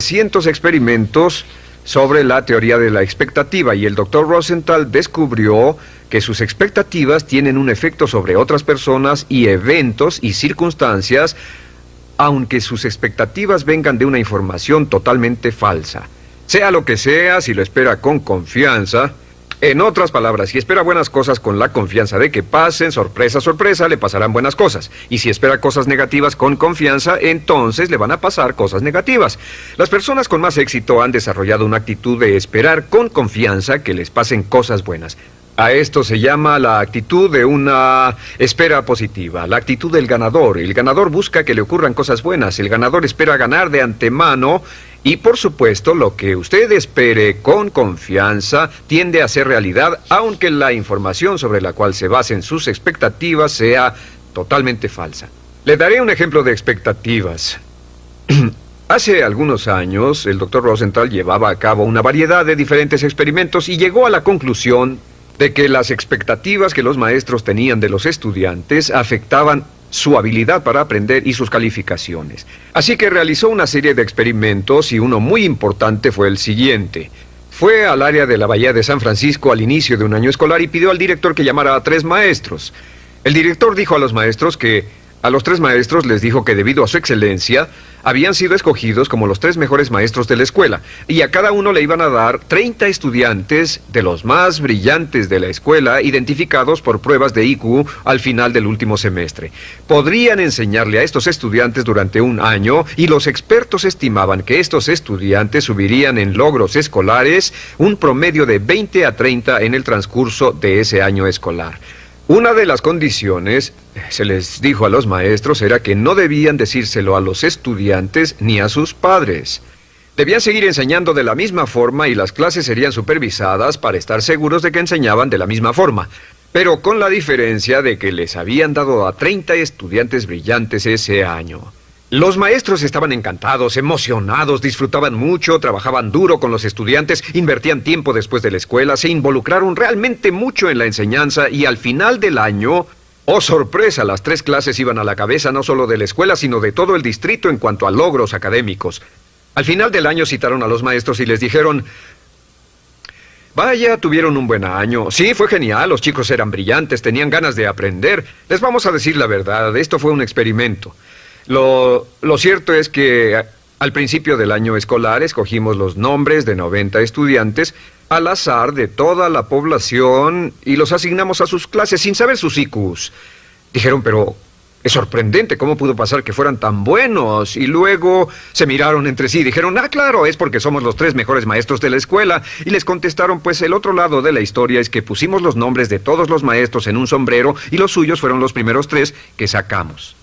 Cientos experimentos sobre la teoría de la expectativa y el Dr. Rosenthal descubrió que sus expectativas tienen un efecto sobre otras personas y eventos y circunstancias, aunque sus expectativas vengan de una información totalmente falsa. Sea lo que sea, si lo espera con confianza. En otras palabras, si espera buenas cosas con la confianza de que pasen, sorpresa, sorpresa, le pasarán buenas cosas. Y si espera cosas negativas con confianza, entonces le van a pasar cosas negativas. Las personas con más éxito han desarrollado una actitud de esperar con confianza que les pasen cosas buenas. A esto se llama la actitud de una espera positiva, la actitud del ganador. El ganador busca que le ocurran cosas buenas, el ganador espera ganar de antemano y, por supuesto, lo que usted espere con confianza tiende a ser realidad, aunque la información sobre la cual se basen sus expectativas sea totalmente falsa. Le daré un ejemplo de expectativas. Hace algunos años, el Dr. Rosenthal llevaba a cabo una variedad de diferentes experimentos y llegó a la conclusión de que las expectativas que los maestros tenían de los estudiantes afectaban su habilidad para aprender y sus calificaciones. Así que realizó una serie de experimentos y uno muy importante fue el siguiente. Fue al área de la Bahía de San Francisco al inicio de un año escolar y pidió al director que llamara a 3 maestros. El director dijo a los maestros que a los 3 maestros les dijo que debido a su excelencia habían sido escogidos como los 3 mejores maestros de la escuela y a cada uno le iban a dar 30 estudiantes de los más brillantes de la escuela identificados por pruebas de IQ al final del último semestre. Podrían enseñarle a estos estudiantes durante un año y los expertos estimaban que estos estudiantes subirían en logros escolares un promedio de 20 a 30 en el transcurso de ese año escolar. Una de las condiciones, se les dijo a los maestros, era que no debían decírselo a los estudiantes ni a sus padres. Debían seguir enseñando de la misma forma y las clases serían supervisadas para estar seguros de que enseñaban de la misma forma, pero con la diferencia de que les habían dado a 30 estudiantes brillantes ese año. Los maestros estaban encantados, emocionados, disfrutaban mucho, trabajaban duro con los estudiantes, invertían tiempo después de la escuela, se involucraron realmente mucho en la enseñanza y al final del año, ¡oh sorpresa!, las 3 clases iban a la cabeza no solo de la escuela, sino de todo el distrito en cuanto a logros académicos. Al final del año citaron a los maestros y les dijeron: vaya, tuvieron un buen año. Sí, fue genial, los chicos eran brillantes, tenían ganas de aprender. Les vamos a decir la verdad, esto fue un experimento. Lo cierto es que al principio del año escolar escogimos los nombres de 90 estudiantes al azar de toda la población y los asignamos a sus clases sin saber sus IQs. Dijeron, pero es sorprendente, ¿cómo pudo pasar que fueran tan buenos? Y luego se miraron entre sí y dijeron, claro, es porque somos los 3 mejores maestros de la escuela. Y les contestaron, pues el otro lado de la historia es que pusimos los nombres de todos los maestros en un sombrero y los suyos fueron los primeros 3 que sacamos.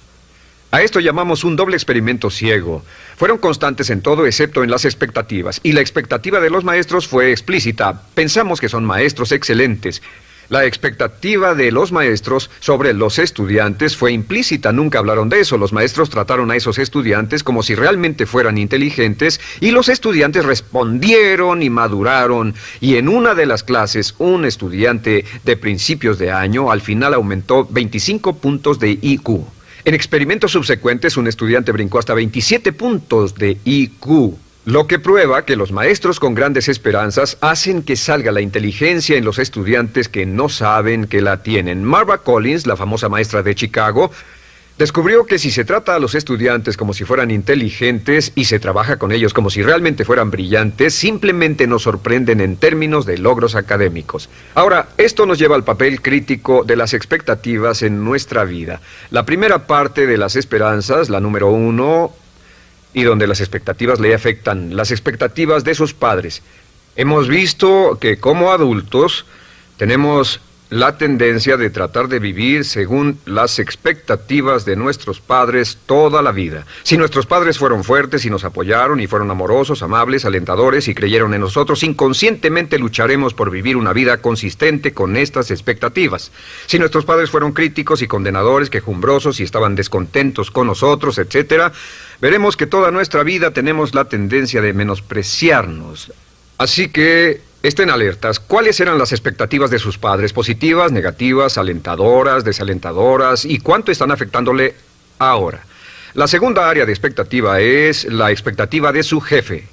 A esto llamamos un doble experimento ciego. Fueron constantes en todo excepto en las expectativas, y la expectativa de los maestros fue explícita. Pensamos que son maestros excelentes. La expectativa de los maestros sobre los estudiantes fue implícita, nunca hablaron de eso. Los maestros trataron a esos estudiantes como si realmente fueran inteligentes, y los estudiantes respondieron y maduraron. Y en una de las clases, un estudiante de principios de año al final aumentó 25 puntos de IQ. En experimentos subsecuentes, un estudiante brincó hasta 27 puntos de IQ, lo que prueba que los maestros con grandes esperanzas hacen que salga la inteligencia en los estudiantes que no saben que la tienen. Marva Collins, la famosa maestra de Chicago, descubrió que si se trata a los estudiantes como si fueran inteligentes y se trabaja con ellos como si realmente fueran brillantes, simplemente nos sorprenden en términos de logros académicos. Ahora, esto nos lleva al papel crítico de las expectativas en nuestra vida. La primera parte de las esperanzas, la número 1, y donde las expectativas le afectan, las expectativas de sus padres. Hemos visto que como adultos tenemos la tendencia de tratar de vivir según las expectativas de nuestros padres toda la vida. Si nuestros padres fueron fuertes y nos apoyaron y fueron amorosos, amables, alentadores y creyeron en nosotros, inconscientemente lucharemos por vivir una vida consistente con estas expectativas. Si nuestros padres fueron críticos y condenadores, quejumbrosos y estaban descontentos con nosotros, etc., veremos que toda nuestra vida tenemos la tendencia de menospreciarnos. Así que estén alertas. ¿Cuáles eran las expectativas de sus padres? ¿Positivas, negativas, alentadoras, desalentadoras? ¿Y cuánto están afectándole ahora? La segunda área de expectativa es la expectativa de su jefe.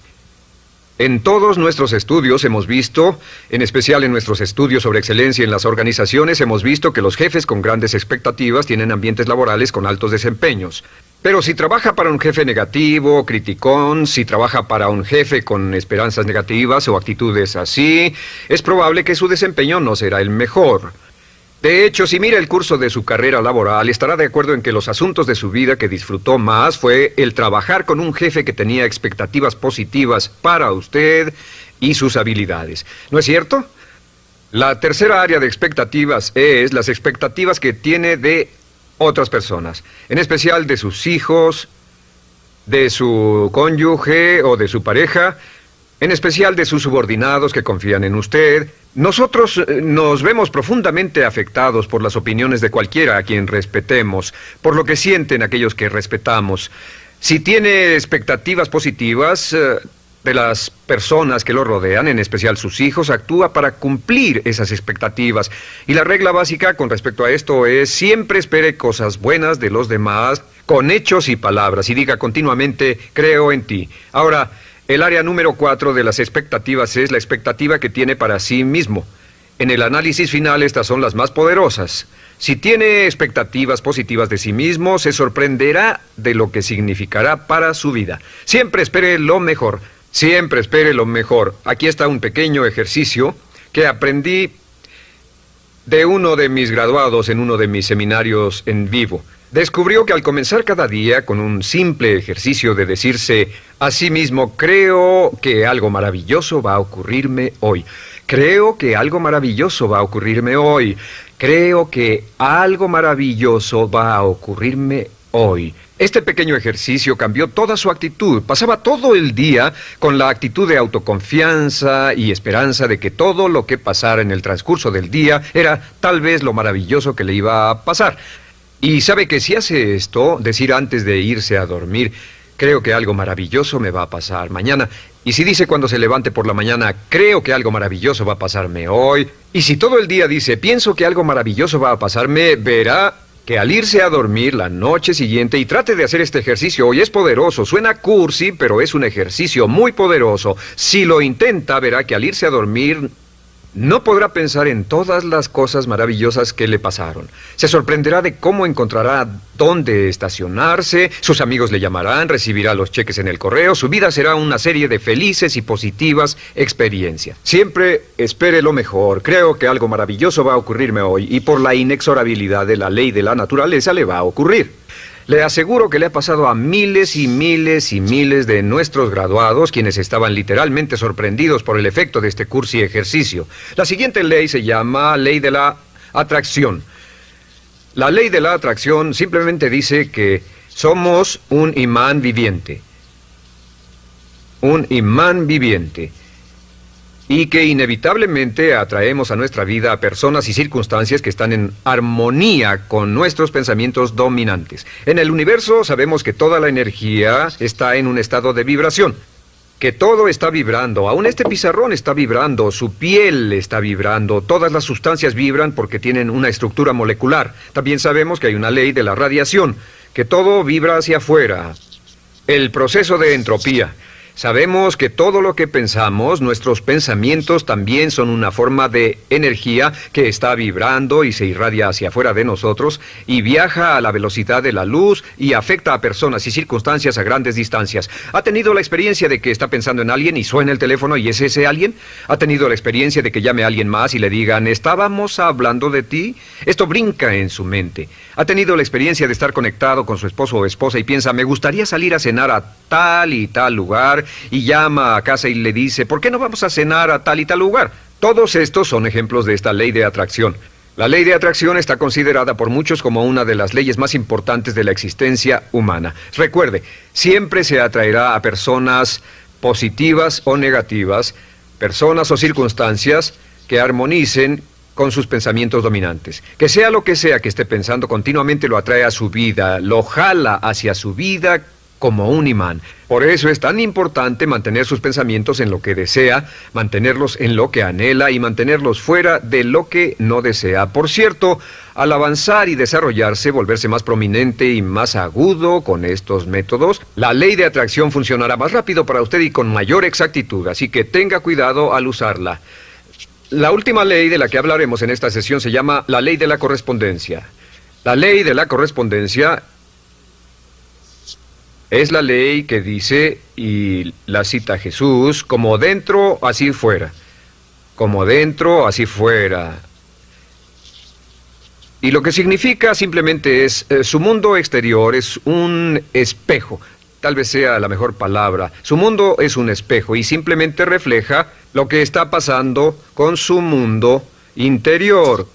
En todos nuestros estudios hemos visto, en especial en nuestros estudios sobre excelencia en las organizaciones, hemos visto que los jefes con grandes expectativas tienen ambientes laborales con altos desempeños. Pero si trabaja para un jefe negativo, criticón, si trabaja para un jefe con esperanzas negativas o actitudes así, es probable que su desempeño no será el mejor. De hecho, si mira el curso de su carrera laboral, estará de acuerdo en que los asuntos de su vida que disfrutó más fue el trabajar con un jefe que tenía expectativas positivas para usted y sus habilidades. ¿No es cierto? La tercera área de expectativas es las expectativas que tiene de otras personas, en especial de sus hijos, de su cónyuge o de su pareja, en especial de sus subordinados que confían en usted. Nosotros nos vemos profundamente afectados por las opiniones de cualquiera a quien respetemos, por lo que sienten aquellos que respetamos. Si tiene expectativas positivas de las personas que lo rodean, en especial sus hijos, actúa para cumplir esas expectativas. Y la regla básica con respecto a esto es: siempre espere cosas buenas de los demás con hechos y palabras, y diga continuamente: creo en ti. Ahora, el área número 4 de las expectativas es la expectativa que tiene para sí mismo. En el análisis final, estas son las más poderosas. Si tiene expectativas positivas de sí mismo, se sorprenderá de lo que significará para su vida. Siempre espere lo mejor. Siempre espere lo mejor. Aquí está un pequeño ejercicio que aprendí de uno de mis graduados en uno de mis seminarios en vivo. Descubrió que al comenzar cada día con un simple ejercicio de decirse a sí mismo: creo que algo maravilloso va a ocurrirme hoy. Creo que algo maravilloso va a ocurrirme hoy. Creo que algo maravilloso va a ocurrirme hoy. Este pequeño ejercicio cambió toda su actitud. Pasaba todo el día con la actitud de autoconfianza y esperanza de que todo lo que pasara en el transcurso del día era tal vez lo maravilloso que le iba a pasar. Y sabe que si hace esto, decir antes de irse a dormir: creo que algo maravilloso me va a pasar mañana. Y si dice cuando se levante por la mañana: creo que algo maravilloso va a pasarme hoy. Y si todo el día dice: pienso que algo maravilloso va a pasarme, verá que al irse a dormir la noche siguiente, y trate de hacer este ejercicio hoy, es poderoso. Suena cursi, pero es un ejercicio muy poderoso. Si lo intenta, verá que al irse a dormir no podrá pensar en todas las cosas maravillosas que le pasaron. Se sorprenderá de cómo encontrará dónde estacionarse, sus amigos le llamarán, recibirá los cheques en el correo, su vida será una serie de felices y positivas experiencias. Siempre espere lo mejor. Creo que algo maravilloso va a ocurrirme hoy, y por la inexorabilidad de la ley de la naturaleza le va a ocurrir. Le aseguro que le ha pasado a miles y miles y miles de nuestros graduados, quienes estaban literalmente sorprendidos por el efecto de este cursi ejercicio. La siguiente ley se llama ley de la atracción. La ley de la atracción simplemente dice que somos un imán viviente. Un imán viviente. Y que inevitablemente atraemos a nuestra vida a personas y circunstancias que están en armonía con nuestros pensamientos dominantes. En el universo sabemos que toda la energía está en un estado de vibración, que todo está vibrando. Aún este pizarrón está vibrando, su piel está vibrando, todas las sustancias vibran porque tienen una estructura molecular. También sabemos que hay una ley de la radiación, que todo vibra hacia afuera. El proceso de entropía. Sabemos que todo lo que pensamos, nuestros pensamientos también son una forma de energía que está vibrando y se irradia hacia afuera de nosotros y viaja a la velocidad de la luz y afecta a personas y circunstancias a grandes distancias. ¿Ha tenido la experiencia de que está pensando en alguien y suena el teléfono y es ese alguien? ¿Ha tenido la experiencia de que llame a alguien más y le digan: estábamos hablando de ti? Esto brinca en su mente. ¿Ha tenido la experiencia de estar conectado con su esposo o esposa y piensa: me gustaría salir a cenar a tal y tal lugar? Y llama a casa y le dice: ¿por qué no vamos a cenar a tal y tal lugar? Todos estos son ejemplos de esta ley de atracción. La ley de atracción está considerada por muchos como una de las leyes más importantes de la existencia humana. Recuerde, siempre se atraerá a personas positivas o negativas, personas o circunstancias que armonicen con sus pensamientos dominantes. Que sea lo que sea que esté pensando, continuamente lo atrae a su vida, lo jala hacia su vida como un imán. Por eso es tan importante mantener sus pensamientos en lo que desea, mantenerlos en lo que anhela y mantenerlos fuera de lo que no desea. Por cierto, Al avanzar y desarrollarse, volverse más prominente y más agudo con estos métodos, la ley de atracción funcionará más rápido para usted y con mayor exactitud, así que tenga cuidado al usarla. La última ley de la que hablaremos en esta sesión se llama la ley de la correspondencia. La ley de la correspondencia es la ley que dice, y la cita Jesús, como dentro, así fuera. Como dentro, así fuera. Y lo que significa simplemente es, su mundo exterior es un espejo. Tal vez sea la mejor palabra. Su mundo es un espejo y simplemente refleja lo que está pasando con su mundo interior.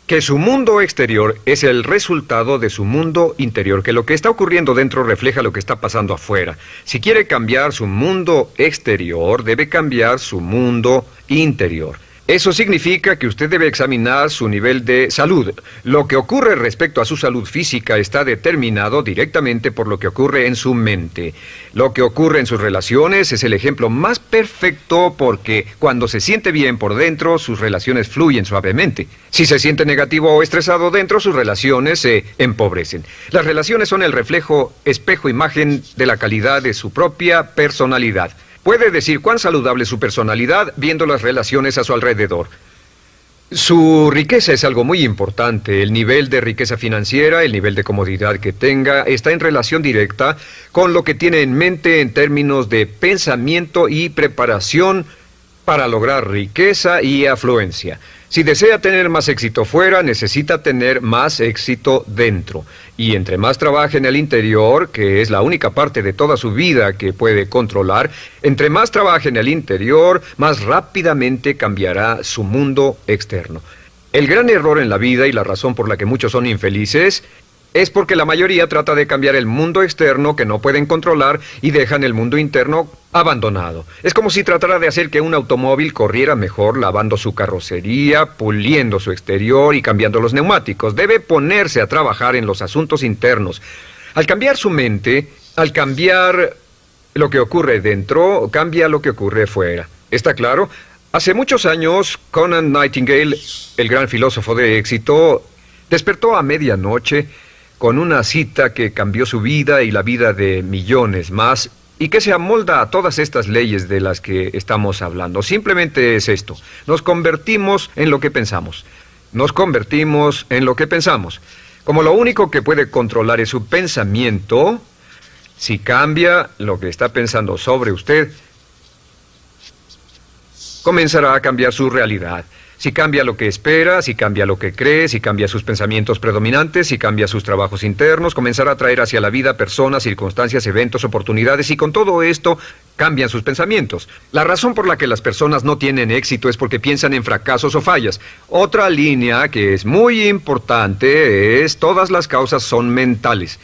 Que su mundo exterior es el resultado de su mundo interior, que lo que está ocurriendo dentro refleja lo que está pasando afuera. Si quiere cambiar su mundo exterior, debe cambiar su mundo interior. Eso significa que usted debe examinar su nivel de salud. Lo que ocurre respecto a su salud física está determinado directamente por lo que ocurre en su mente. Lo que ocurre en sus relaciones es el ejemplo más perfecto porque cuando se siente bien por dentro, sus relaciones fluyen suavemente. Si se siente negativo o estresado dentro, sus relaciones se empobrecen. Las relaciones son el reflejo, espejo, imagen de la calidad de su propia personalidad. Puede decir cuán saludable es su personalidad viendo las relaciones a su alrededor. Su riqueza es algo muy importante. El nivel de riqueza financiera, el nivel de comodidad que tenga, está en relación directa con lo que tiene en mente en términos de pensamiento y preparación para lograr riqueza y afluencia. Si desea tener más éxito fuera, necesita tener más éxito dentro. Y entre más trabaje en el interior, que es la única parte de toda su vida que puede controlar, entre más trabaje en el interior, más rápidamente cambiará su mundo externo. El gran error en la vida y la razón por la que muchos son infelices es porque la mayoría trata de cambiar el mundo externo que no pueden controlar y dejan el mundo interno abandonado. Es como si tratara de hacer que un automóvil corriera mejor lavando su carrocería, puliendo su exterior y cambiando los neumáticos. Debe ponerse a trabajar en los asuntos internos. Al cambiar su mente, al cambiar lo que ocurre dentro, cambia lo que ocurre fuera. ¿Está claro? Hace muchos años, Conant Nightingale, el gran filósofo de éxito, despertó a medianoche con una cita que cambió su vida y la vida de millones más, y que se amolda a todas estas leyes de las que estamos hablando. Simplemente es esto: nos convertimos en lo que pensamos. Nos convertimos en lo que pensamos. Como lo único que puede controlar es su pensamiento, si cambia lo que está pensando sobre usted, comenzará a cambiar su realidad. Si cambia lo que espera, si cambia lo que cree, si cambia sus pensamientos predominantes, si cambia sus trabajos internos, comenzará a traer hacia la vida personas, circunstancias, eventos, oportunidades, y con todo esto cambian sus pensamientos. La razón por la que las personas no tienen éxito es porque piensan en fracasos o fallas. Otra línea que es muy importante es: todas las causas son mentales.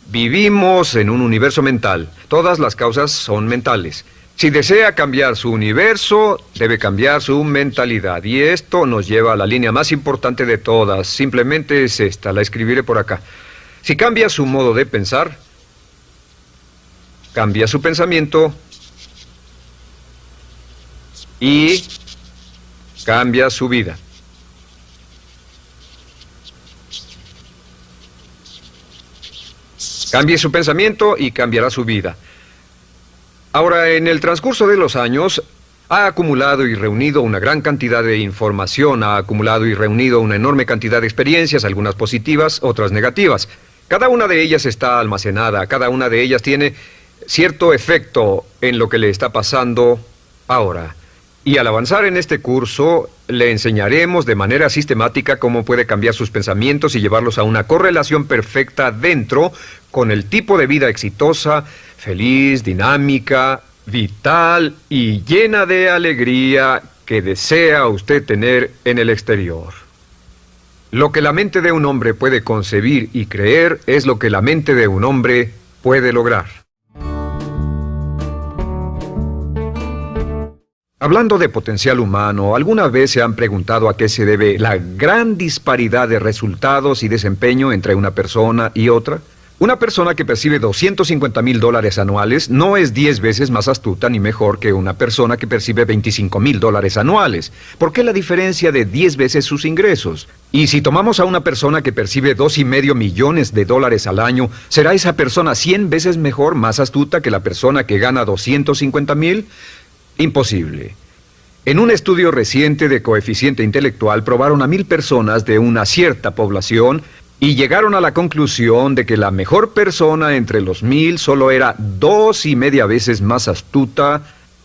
Vivimos en un universo mental. Todas las causas son mentales. Si desea cambiar su universo, debe cambiar su mentalidad. Y esto nos lleva a la línea más importante de todas. Simplemente es esta, la escribiré por acá. Si cambia su modo de pensar, cambia su pensamiento y cambia su vida. Cambie su pensamiento y cambiará su vida. Ahora, en el transcurso de los años, ha acumulado y reunido una gran cantidad de información, ha acumulado y reunido una enorme cantidad de experiencias, algunas positivas, otras negativas. Cada una de ellas está almacenada, cada una de ellas tiene cierto efecto en lo que le está pasando ahora. Y al avanzar en este curso, le enseñaremos de manera sistemática cómo puede cambiar sus pensamientos y llevarlos a una correlación perfecta dentro con el tipo de vida exitosa, feliz, dinámica, vital y llena de alegría que desea usted tener en el exterior. Lo que la mente de un hombre puede concebir y creer es lo que la mente de un hombre puede lograr. Hablando de potencial humano, ¿alguna vez se han preguntado a qué se debe la gran disparidad de resultados y desempeño entre una persona y otra? Una persona que percibe $250,000 anuales no es 10 veces más astuta ni mejor que una persona que percibe $25,000 anuales. ¿Por qué la diferencia de 10 veces sus ingresos? Y si tomamos a una persona que percibe $2,5 millones al año, ¿será esa persona 100 veces mejor, más astuta que la persona que gana $250,000? Imposible. En un estudio reciente de coeficiente intelectual probaron a 1,000 personas de una cierta población y llegaron a la conclusión de que la mejor persona entre los 1,000 solo era 2,5 veces más astuta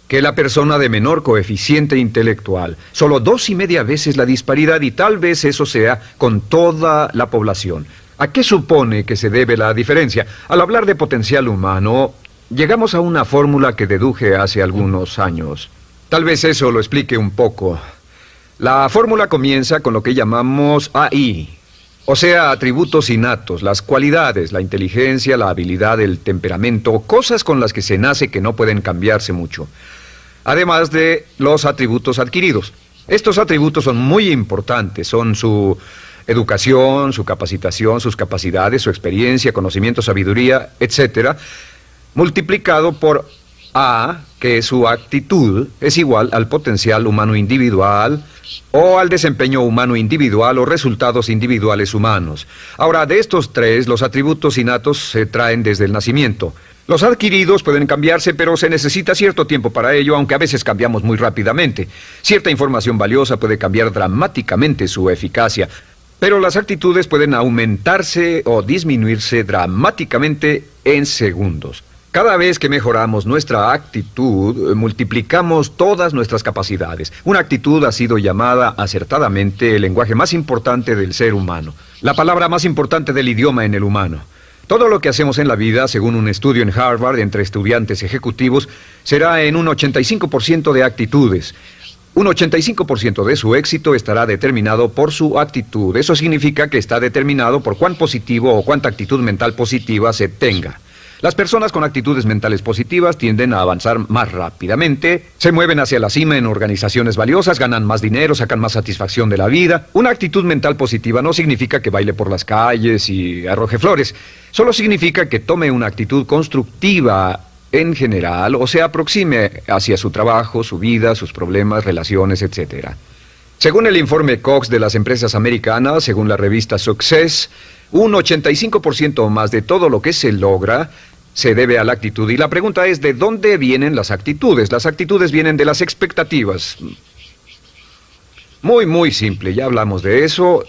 que la persona de menor coeficiente intelectual. Solo 2,5 veces la disparidad, y tal vez eso sea con toda la población. ¿A qué supone que se debe la diferencia? Al hablar de potencial humano, llegamos a una fórmula que deduje hace algunos años. Tal vez eso lo explique un poco. La fórmula comienza con lo que llamamos AI. O sea, atributos innatos, las cualidades, la inteligencia, la habilidad, el temperamento, cosas con las que se nace que no pueden cambiarse mucho. Además de los atributos adquiridos. Estos atributos son muy importantes, son su educación, su capacitación, sus capacidades, su experiencia, conocimiento, sabiduría, etc., multiplicado por A, que es su actitud, es igual al potencial humano individual o al desempeño humano individual o resultados individuales humanos. Ahora, de estos tres, los atributos innatos se traen desde el nacimiento. Los adquiridos pueden cambiarse, pero se necesita cierto tiempo para ello, aunque a veces cambiamos muy rápidamente. Cierta información valiosa puede cambiar dramáticamente su eficacia, pero las actitudes pueden aumentarse o disminuirse dramáticamente en segundos. Cada vez que mejoramos nuestra actitud, multiplicamos todas nuestras capacidades. Una actitud ha sido llamada acertadamente el lenguaje más importante del ser humano, la palabra más importante del idioma en el humano. Todo lo que hacemos en la vida, según un estudio en Harvard entre estudiantes ejecutivos, será en un 85% de actitudes. Un 85% de su éxito estará determinado por su actitud. Eso significa que está determinado por cuán positivo o cuánta actitud mental positiva se tenga. Las personas con actitudes mentales positivas tienden a avanzar más rápidamente, se mueven hacia la cima en organizaciones valiosas, ganan más dinero, sacan más satisfacción de la vida. Una actitud mental positiva no significa que baile por las calles y arroje flores. Solo significa que tome una actitud constructiva en general o se aproxime hacia su trabajo, su vida, sus problemas, relaciones, etc. Según el informe Cox de las empresas americanas, según la revista Success, un 85% o más de todo lo que se logra se debe a la actitud. Y la pregunta es, ¿de dónde vienen las actitudes? Las actitudes vienen de las expectativas. Muy simple, ya hablamos de eso.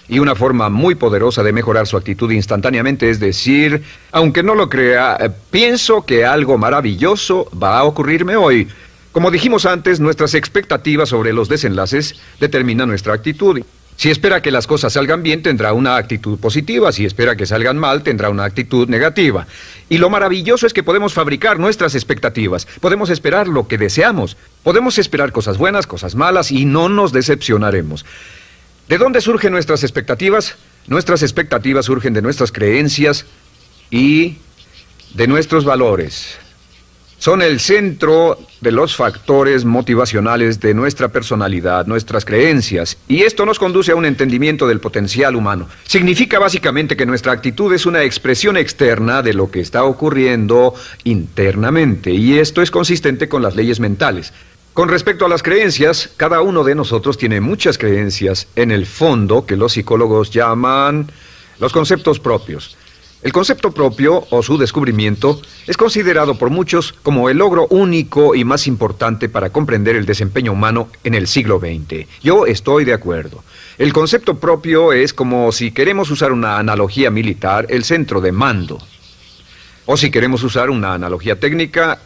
Y una forma muy poderosa de mejorar su actitud instantáneamente es decir, aunque no lo crea, pienso que algo maravilloso va a ocurrirme hoy. Como dijimos antes, nuestras expectativas sobre los desenlaces determinan nuestra actitud. Si espera que las cosas salgan bien, tendrá una actitud positiva. Si espera que salgan mal, tendrá una actitud negativa. Y lo maravilloso es que podemos fabricar nuestras expectativas. Podemos esperar lo que deseamos. Podemos esperar cosas buenas, cosas malas, y no nos decepcionaremos. ¿De dónde surgen nuestras expectativas? Nuestras expectativas surgen de nuestras creencias y de nuestros valores. Son el centro de los factores motivacionales de nuestra personalidad, nuestras creencias. Y esto nos conduce a un entendimiento del potencial humano. Significa básicamente que nuestra actitud es una expresión externa de lo que está ocurriendo internamente. Y esto es consistente con las leyes mentales. Con respecto a las creencias, cada uno de nosotros tiene muchas creencias en el fondo que los psicólogos llaman los conceptos propios. El concepto propio, o su descubrimiento, es considerado por muchos como el logro único y más importante para comprender el desempeño humano en el siglo XX. Yo estoy de acuerdo. El concepto propio es, como si queremos usar una analogía militar, el centro de mando. O si queremos usar una analogía técnica,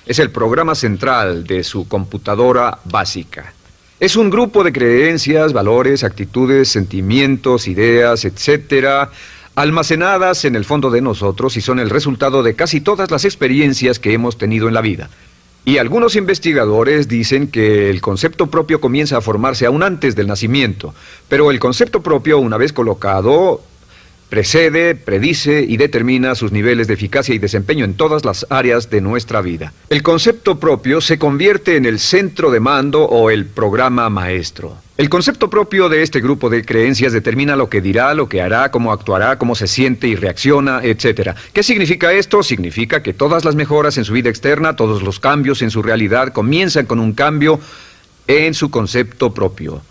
es el programa central de su computadora básica. Es un grupo de creencias, valores, actitudes, sentimientos, ideas, etcétera, almacenadas en el fondo de nosotros y son el resultado de casi todas las experiencias que hemos tenido en la vida. Y algunos investigadores dicen que el concepto propio comienza a formarse aún antes del nacimiento, pero el concepto propio, una vez colocado, precede, predice y determina sus niveles de eficacia y desempeño en todas las áreas de nuestra vida. El concepto propio se convierte en el centro de mando o el programa maestro. El concepto propio de este grupo de creencias determina lo que dirá, lo que hará, cómo actuará, cómo se siente y reacciona, etc. ¿Qué significa esto? Significa que todas las mejoras en su vida externa, todos los cambios en su realidad comienzan con un cambio en su concepto propio.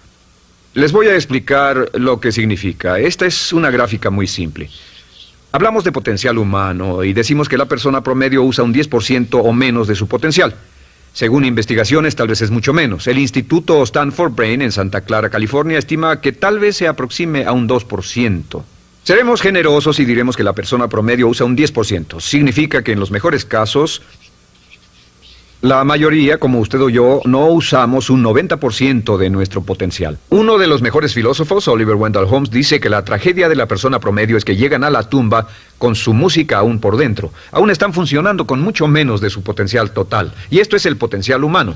Les voy a explicar lo que significa. Esta es una gráfica muy simple. Hablamos de potencial humano y decimos que la persona promedio usa un 10% o menos de su potencial. Según investigaciones, tal vez es mucho menos. El Instituto Stanford Brain en Santa Clara, California, estima que tal vez se aproxime a un 2%. Seremos generosos y diremos que la persona promedio usa un 10%. Significa que en los mejores casos, la mayoría, como usted o yo, no usamos un 90% de nuestro potencial. Uno de los mejores filósofos, Oliver Wendell Holmes, dice que la tragedia de la persona promedio es que llegan a la tumba con su música aún por dentro. Aún están funcionando con mucho menos de su potencial total. Y esto es el potencial humano.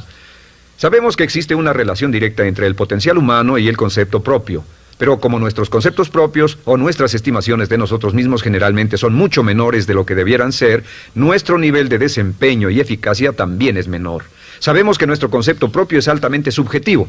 Sabemos que existe una relación directa entre el potencial humano y el concepto propio. Pero como nuestros conceptos propios o nuestras estimaciones de nosotros mismos generalmente son mucho menores de lo que debieran ser, nuestro nivel de desempeño y eficacia también es menor. Sabemos que nuestro concepto propio es altamente subjetivo.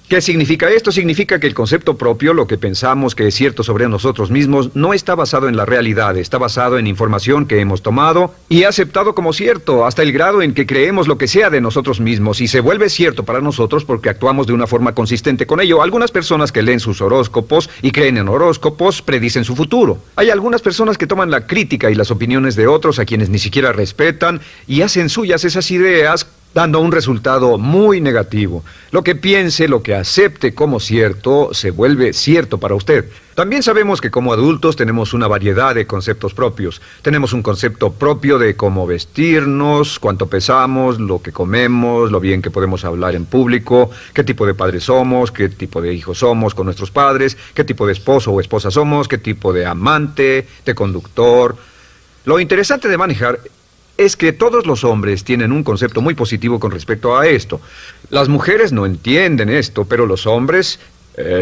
¿Qué significa esto? Significa que el concepto propio, lo que pensamos que es cierto sobre nosotros mismos, no está basado en la realidad, está basado en información que hemos tomado y aceptado como cierto, hasta el grado en que creemos lo que sea de nosotros mismos y se vuelve cierto para nosotros porque actuamos de una forma consistente con ello. Algunas personas que leen sus horóscopos y creen en horóscopos predicen su futuro. Hay algunas personas que toman la crítica y las opiniones de otros a quienes ni siquiera respetan y hacen suyas esas ideas, dando un resultado muy negativo. Lo que piense, lo que acepte como cierto, se vuelve cierto para usted. También sabemos que como adultos tenemos una variedad de conceptos propios. Tenemos un concepto propio de cómo vestirnos, cuánto pesamos, lo que comemos, lo bien que podemos hablar en público, qué tipo de padres somos, qué tipo de hijos somos con nuestros padres, qué tipo de esposo o esposa somos, qué tipo de amante, de conductor. Lo interesante de manejar es que todos los hombres tienen un concepto muy positivo con respecto a esto. Las mujeres no entienden esto, pero los hombres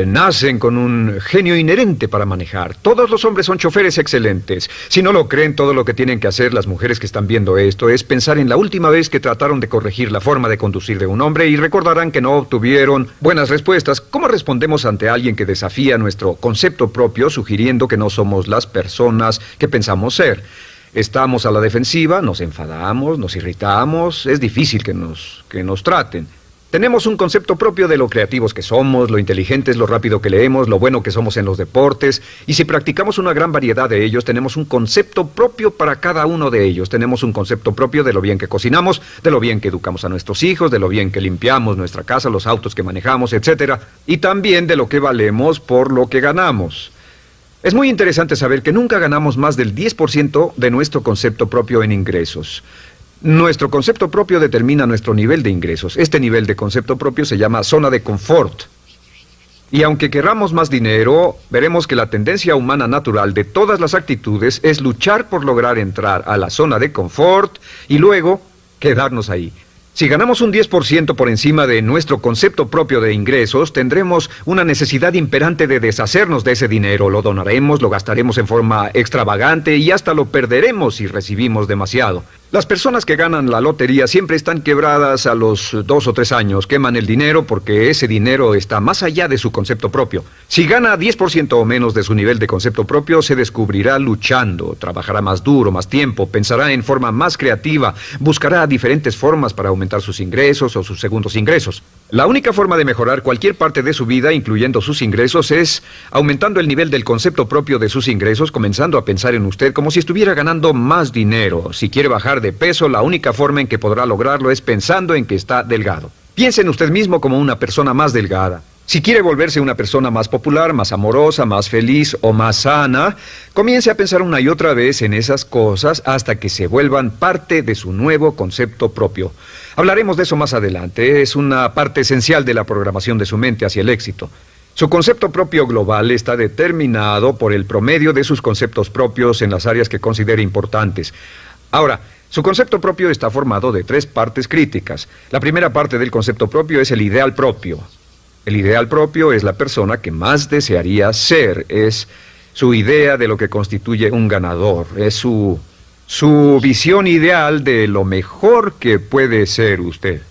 nacen con un genio inherente para manejar. Todos los hombres son choferes excelentes. Si no lo creen, todo lo que tienen que hacer las mujeres que están viendo esto es pensar en la última vez que trataron de corregir la forma de conducir de un hombre y recordarán que no obtuvieron buenas respuestas. ¿Cómo respondemos ante alguien que desafía nuestro concepto propio, sugiriendo que no somos las personas que pensamos ser? Estamos a la defensiva, nos enfadamos, nos irritamos, es difícil que nos traten. Tenemos un concepto propio de lo creativos que somos, lo inteligentes, lo rápido que leemos, lo bueno que somos en los deportes, y si practicamos una gran variedad de ellos, tenemos un concepto propio para cada uno de ellos. Tenemos un concepto propio de lo bien que cocinamos, de lo bien que educamos a nuestros hijos, de lo bien que limpiamos nuestra casa, los autos que manejamos, etc. Y también de lo que valemos por lo que ganamos. Es muy interesante saber que nunca ganamos más del 10% de nuestro concepto propio en ingresos. Nuestro concepto propio determina nuestro nivel de ingresos. Este nivel de concepto propio se llama zona de confort. Y aunque querramos más dinero, veremos que la tendencia humana natural de todas las actitudes es luchar por lograr entrar a la zona de confort y luego quedarnos ahí. Si ganamos un 10% por encima de nuestro concepto propio de ingresos, tendremos una necesidad imperante de deshacernos de ese dinero. Lo donaremos, lo gastaremos en forma extravagante y hasta lo perderemos si recibimos demasiado. Las personas que ganan la lotería siempre están quebradas a los 2 o 3 años. Queman el dinero porque ese dinero está más allá de su concepto propio. Si gana 10% o menos de su nivel de concepto propio, se descubrirá luchando, trabajará más duro, más tiempo, pensará en forma más creativa, buscará diferentes formas para aumentar sus ingresos o sus segundos ingresos. La única forma de mejorar cualquier parte de su vida, incluyendo sus ingresos, es aumentando el nivel del concepto propio de sus ingresos, comenzando a pensar en usted como si estuviera ganando más dinero. Si quiere bajar de peso, la única forma en que podrá lograrlo es pensando en que está delgado. Piense en usted mismo como una persona más delgada. Si quiere volverse una persona más popular, más amorosa, más feliz o más sana, comience a pensar una y otra vez en esas cosas hasta que se vuelvan parte de su nuevo concepto propio. Hablaremos de eso más adelante. Es una parte esencial de la programación de su mente hacia el éxito. Su concepto propio global está determinado por el promedio de sus conceptos propios en las áreas que considere importantes. Ahora, su concepto propio está formado de 3 partes críticas. La primera parte del concepto propio es el ideal propio. El ideal propio es la persona que más desearía ser, es su idea de lo que constituye un ganador, es su visión ideal de lo mejor que puede ser usted.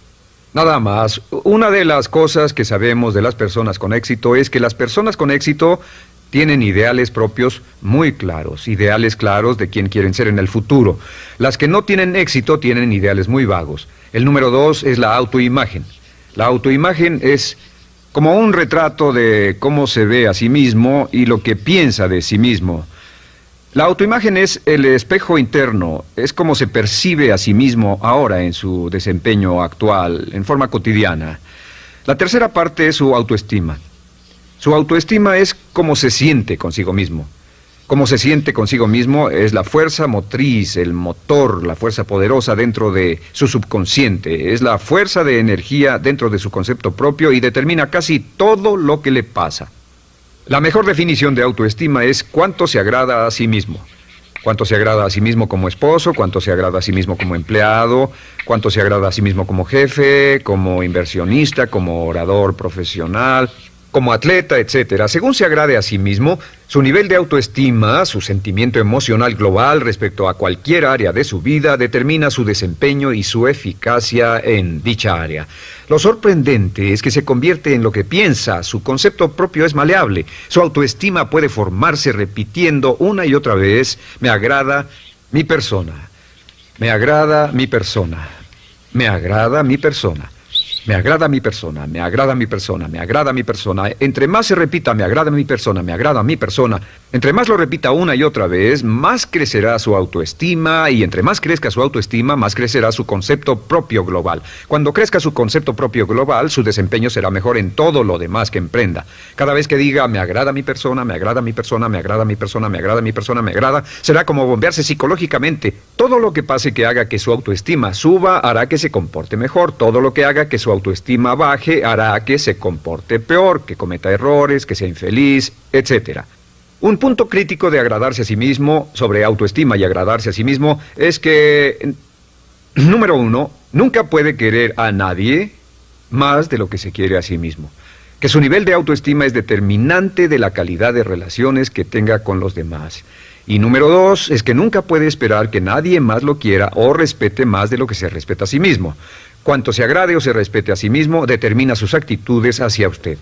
Nada más. Una de las cosas que sabemos de las personas con éxito es que las personas con éxito tienen ideales propios muy claros, ideales claros de quién quieren ser en el futuro. Las que no tienen éxito tienen ideales muy vagos. El número 2 es la autoimagen. La autoimagen es como un retrato de cómo se ve a sí mismo y lo que piensa de sí mismo. La autoimagen es el espejo interno, es como se percibe a sí mismo ahora en su desempeño actual, en forma cotidiana. La tercera parte es su autoestima. Su autoestima es cómo se siente consigo mismo. Cómo se siente consigo mismo es la fuerza motriz, el motor, la fuerza poderosa dentro de su subconsciente. Es la fuerza de energía dentro de su concepto propio y determina casi todo lo que le pasa. La mejor definición de autoestima es cuánto se agrada a sí mismo. Cuánto se agrada a sí mismo como esposo, cuánto se agrada a sí mismo como empleado, cuánto se agrada a sí mismo como jefe, como inversionista, como orador profesional, como atleta, etcétera. Según se agrade a sí mismo, su nivel de autoestima, su sentimiento emocional global respecto a cualquier área de su vida, determina su desempeño y su eficacia en dicha área. Lo sorprendente es que se convierte en lo que piensa, su concepto propio es maleable, su autoestima puede formarse repitiendo una y otra vez, me agrada mi persona, me agrada mi persona, me agrada mi persona. Me agrada mi persona, me agrada mi persona, me agrada mi persona. Entre más se repita, me agrada mi persona, me agrada mi persona, entre más lo repita una y otra vez, más crecerá su autoestima y entre más crezca su autoestima, más crecerá su concepto propio global. Cuando crezca su concepto propio global, su desempeño será mejor en todo lo demás que emprenda. Cada vez que diga, me agrada mi persona, me agrada mi persona, me agrada mi persona, me agrada mi persona, me agrada, será como bombearse psicológicamente. Todo lo que pase que haga que su autoestima suba, hará que se comporte mejor. Todo lo que haga que su autoestima baje hará que se comporte peor, que cometa errores, que sea infeliz, etc. Un punto crítico de agradarse a sí mismo, sobre autoestima y agradarse a sí mismo, es que, número 1, nunca puede querer a nadie más de lo que se quiere a sí mismo. Que su nivel de autoestima es determinante de la calidad de relaciones que tenga con los demás. Y número 2, es que nunca puede esperar que nadie más lo quiera o respete más de lo que se respeta a sí mismo. Cuanto se agrade o se respete a sí mismo, determina sus actitudes hacia usted.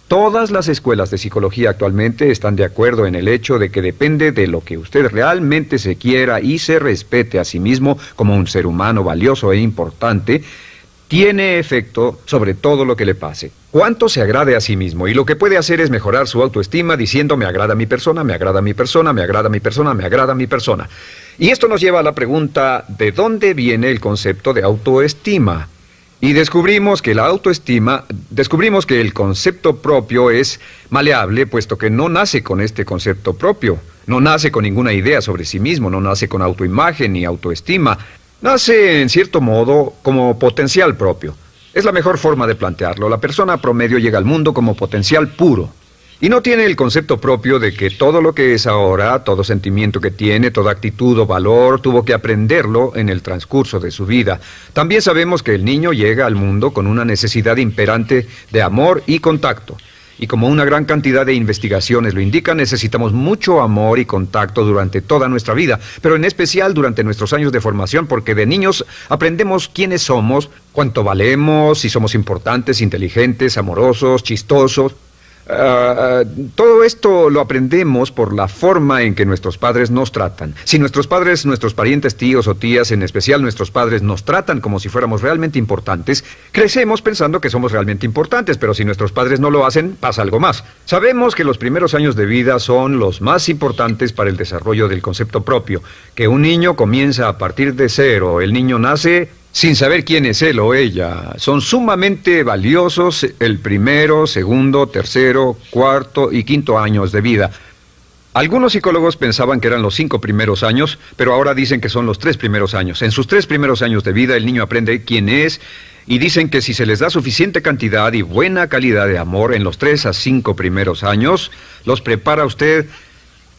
Todas las escuelas de psicología actualmente están de acuerdo en el hecho de que depende de lo que usted realmente se quiera y se respete a sí mismo como un ser humano valioso e importante, tiene efecto sobre todo lo que le pase. Cuánto se agrade a sí mismo, y lo que puede hacer es mejorar su autoestima diciendo me agrada mi persona, me agrada mi persona, me agrada mi persona, me agrada mi persona. Y esto nos lleva a la pregunta, ¿de dónde viene el concepto de autoestima? Y descubrimos que el concepto propio es maleable, puesto que no nace con este concepto propio, no nace con ninguna idea sobre sí mismo, no nace con autoimagen ni autoestima. Nace, en cierto modo, como potencial propio. Es la mejor forma de plantearlo. La persona promedio llega al mundo como potencial puro. Y no tiene el concepto propio de que todo lo que es ahora, todo sentimiento que tiene, toda actitud o valor, tuvo que aprenderlo en el transcurso de su vida. También sabemos que el niño llega al mundo con una necesidad imperante de amor y contacto. Y como una gran cantidad de investigaciones lo indican, necesitamos mucho amor y contacto durante toda nuestra vida, pero en especial durante nuestros años de formación, porque de niños aprendemos quiénes somos, cuánto valemos, si somos importantes, inteligentes, amorosos, chistosos. Todo esto lo aprendemos por la forma en que nuestros padres nos tratan. Si nuestros padres, nuestros parientes, tíos o tías, en especial nuestros padres, nos tratan como si fuéramos realmente importantes, crecemos pensando que somos realmente importantes, pero si nuestros padres no lo hacen, pasa algo más. Sabemos que los primeros años de vida son los más importantes para el desarrollo del concepto propio, que un niño comienza a partir de cero. El niño nace sin saber quién es él o ella. Son sumamente valiosos el primero, segundo, tercero, cuarto y quinto años de vida. Algunos psicólogos pensaban que eran los 5 primeros años, pero ahora dicen que son los 3 primeros años. En sus 3 primeros años de vida el niño aprende quién es y dicen que si se les da suficiente cantidad y buena calidad de amor en los 3 a 5 primeros años, los prepara usted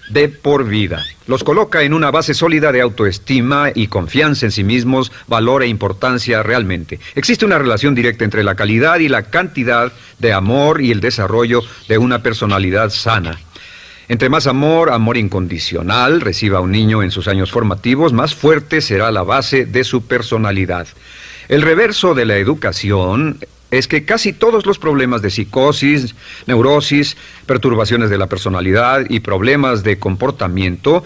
de por vida. Los coloca en una base sólida de autoestima y confianza en sí mismos, valor e importancia realmente. Existe una relación directa entre la calidad y la cantidad de amor y el desarrollo de una personalidad sana. Entre más amor, amor incondicional, reciba un niño en sus años formativos, más fuerte será la base de su personalidad. El reverso de la educación es que casi todos los problemas de psicosis, neurosis, perturbaciones de la personalidad y problemas de comportamiento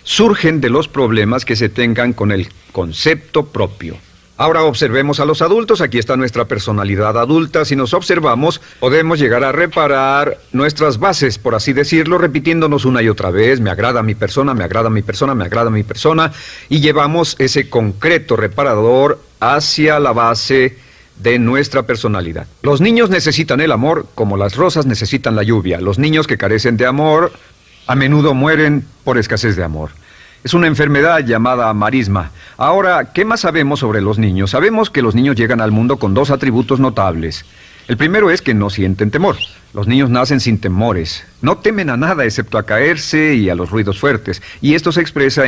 surgen de los problemas que se tengan con el concepto propio. Ahora observemos a los adultos. Aquí está nuestra personalidad adulta. Si nos observamos, podemos llegar a reparar nuestras bases, por así decirlo, repitiéndonos una y otra vez: me agrada mi persona, me agrada mi persona, me agrada mi persona, y llevamos ese concreto reparador hacia la base de nuestra personalidad. Los niños necesitan el amor como las rosas necesitan la lluvia. Los niños que carecen de amor a menudo mueren por escasez de amor. Es una enfermedad llamada marisma. Ahora, ¿qué más sabemos sobre los niños? Sabemos que los niños llegan al mundo con dos atributos notables. El primero es que no sienten temor. Los niños nacen sin temores. No temen a nada excepto a caerse y a los ruidos fuertes. Y esto se expresa